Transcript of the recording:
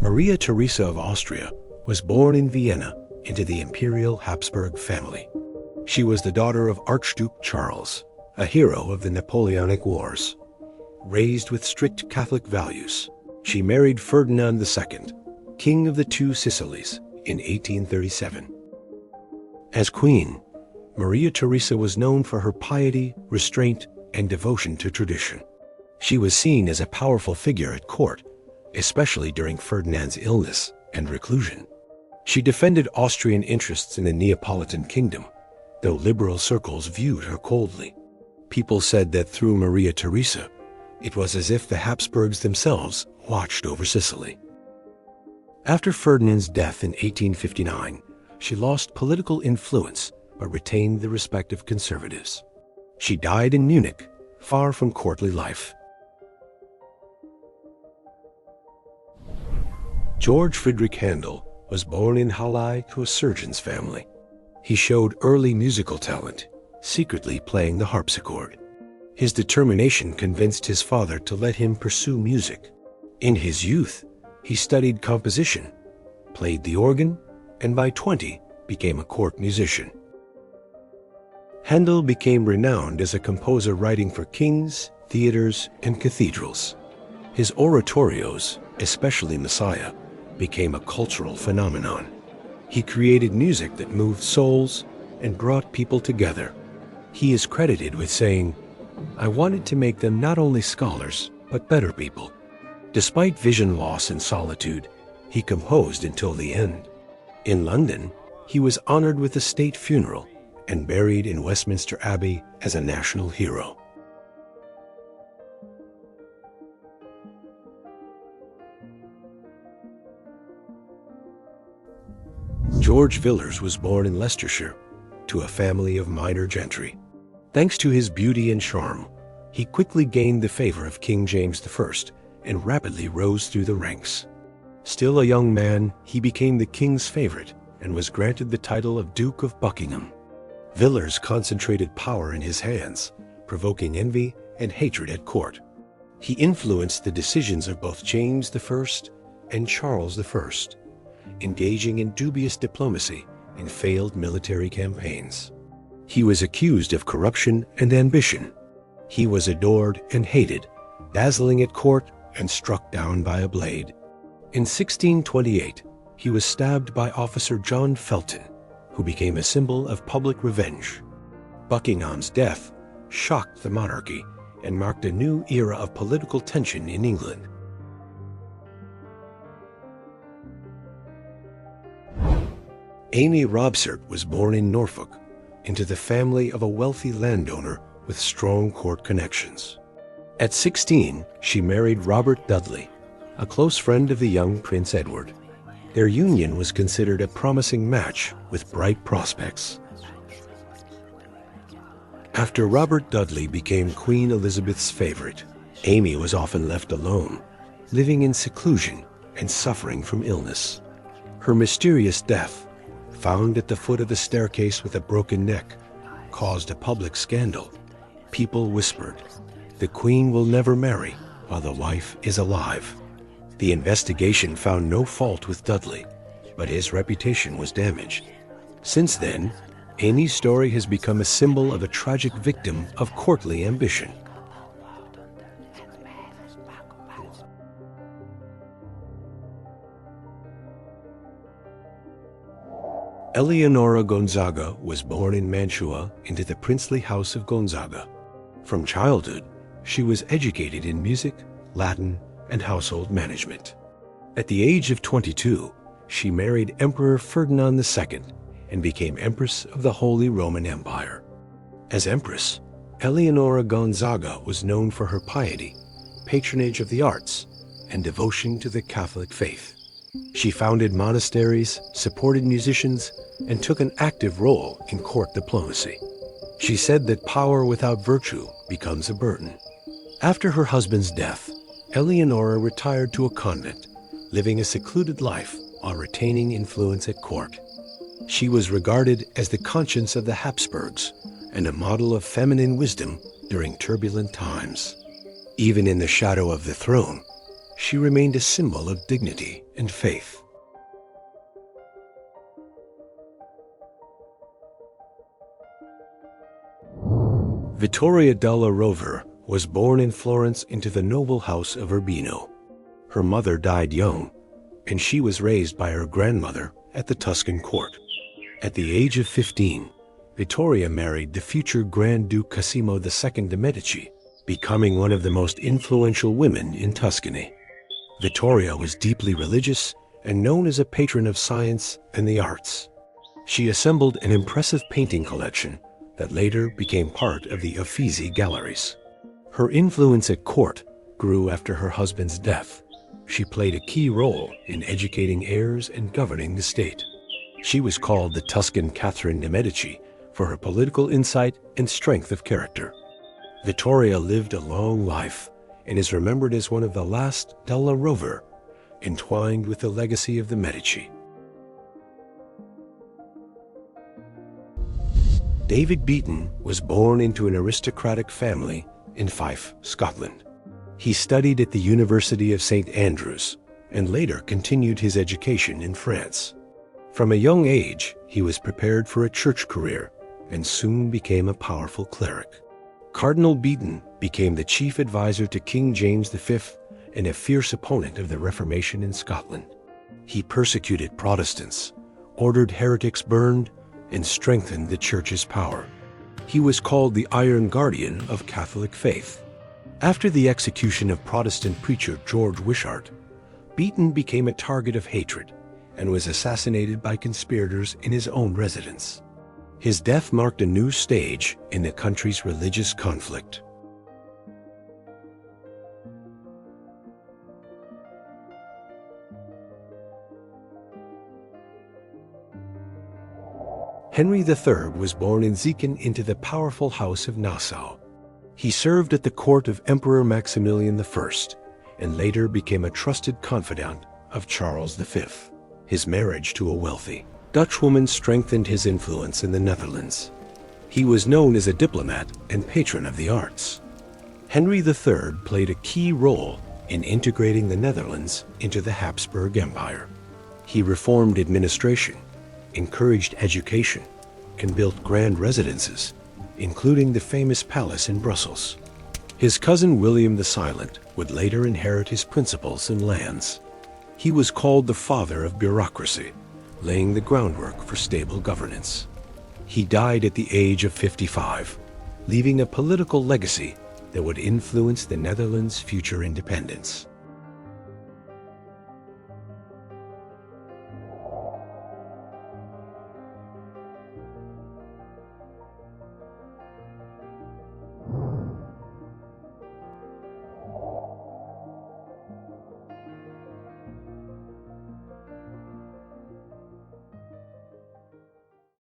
Maria Theresa of Austria was born in Vienna into the Imperial Habsburg family. She was the daughter of Archduke Charles, a hero of the Napoleonic Wars. Raised with strict Catholic values, she married Ferdinand II, King of the Two Sicilies, in 1837. As queen, Maria Theresa was known for her piety, restraint, and devotion to tradition. She was seen as a powerful figure at court, especially during Ferdinand's illness and reclusion. She defended Austrian interests in the Neapolitan kingdom, though liberal circles viewed her coldly. People said that through Maria Theresa, it was as if the Habsburgs themselves watched over Sicily. After Ferdinand's death in 1859, she lost political influence but retained the respect of conservatives. She died in Munich, far from courtly life. George Friedrich Handel was born in Halle to a surgeon's family. He showed early musical talent, secretly playing the harpsichord. His determination convinced his father to let him pursue music. In his youth, he studied composition, played the organ, and by 20 became a court musician. Handel became renowned as a composer writing for kings, theaters, and cathedrals. His oratorios, especially Messiah, became a cultural phenomenon. He created music that moved souls and brought people together. He is credited with saying, "I wanted to make them not only scholars, but better people." Despite vision loss and solitude, he composed until the end. In London, he was honored with a state funeral and buried in Westminster Abbey as a national hero. George Villers was born in Leicestershire to a family of minor gentry. Thanks to his beauty and charm, he quickly gained the favor of King James I and rapidly rose through the ranks. Still a young man, he became the king's favorite and was granted the title of Duke of Buckingham. Villers concentrated power in his hands, provoking envy and hatred at court. He influenced the decisions of both James I and Charles I, engaging in dubious diplomacy and failed military campaigns. He was accused of corruption and ambition. He was adored and hated, dazzling at court and struck down by a blade. In 1628, he was stabbed by Officer John Felton, who became a symbol of public revenge. Buckingham's death shocked the monarchy and marked a new era of political tension in England. Amy Robsart was born in Norfolk into the family of a wealthy landowner with strong court connections. At 16, she married Robert Dudley, a close friend of the young Prince Edward. Their union was considered a promising match with bright prospects. After Robert Dudley became Queen Elizabeth's favorite, Amy was often left alone, living in seclusion and suffering from illness. Her mysterious death, found at the foot of the staircase with a broken neck, caused a public scandal. People whispered, "The Queen will never marry while the wife is alive." The investigation found no fault with Dudley, but his reputation was damaged. Since then, Amy's story has become a symbol of a tragic victim of courtly ambition. Eleanora Gonzaga was born in Mantua into the princely house of Gonzaga. From childhood, she was educated in music, Latin, and household management. At the age of 22, she married Emperor Ferdinand II and became Empress of the Holy Roman Empire. As Empress, Eleanora Gonzaga was known for her piety, patronage of the arts, and devotion to the Catholic faith. She founded monasteries, supported musicians, and took an active role in court diplomacy. She said that power without virtue becomes a burden. After her husband's death, Eleonora retired to a convent, living a secluded life while retaining influence at court. She was regarded as the conscience of the Habsburgs and a model of feminine wisdom during turbulent times. Even in the shadow of the throne, she remained a symbol of dignity and faith. Vittoria della Rover was born in Florence into the noble house of Urbino. Her mother died young, and she was raised by her grandmother at the Tuscan court. At the age of 15, Vittoria married the future Grand Duke Cosimo II de' Medici, becoming one of the most influential women in Tuscany. Vittoria was deeply religious and known as a patron of science and the arts. She assembled an impressive painting collection that later became part of the Uffizi galleries. Her influence at court grew after her husband's death. She played a key role in educating heirs and governing the state. She was called the Tuscan Catherine de' Medici for her political insight and strength of character. Vittoria lived a long life and is remembered as one of the last della Rover, entwined with the legacy of the Medici. David Beaton was born into an aristocratic family in Fife, Scotland. He studied at the University of St. Andrews and later continued his education in France. From a young age, he was prepared for a church career and soon became a powerful cleric. Cardinal Beaton became the chief advisor to King James V and a fierce opponent of the Reformation in Scotland. He persecuted Protestants, ordered heretics burned, and strengthened the Church's power. He was called the Iron Guardian of Catholic faith. After the execution of Protestant preacher George Wishart, Beaton became a target of hatred and was assassinated by conspirators in his own residence. His death marked a new stage in the country's religious conflict. Henry III was born in Aachen into the powerful House of Nassau. He served at the court of Emperor Maximilian I and later became a trusted confidant of Charles V. His marriage to a wealthy Dutch woman strengthened his influence in the Netherlands. He was known as a diplomat and patron of the arts. Henry III played a key role in integrating the Netherlands into the Habsburg Empire. He reformed administration, encouraged education, and built grand residences, including the famous palace in Brussels. His cousin William the Silent would later inherit his principles and lands. He was called the father of bureaucracy, laying the groundwork for stable governance. He died at the age of 55, leaving a political legacy that would influence the Netherlands' future independence.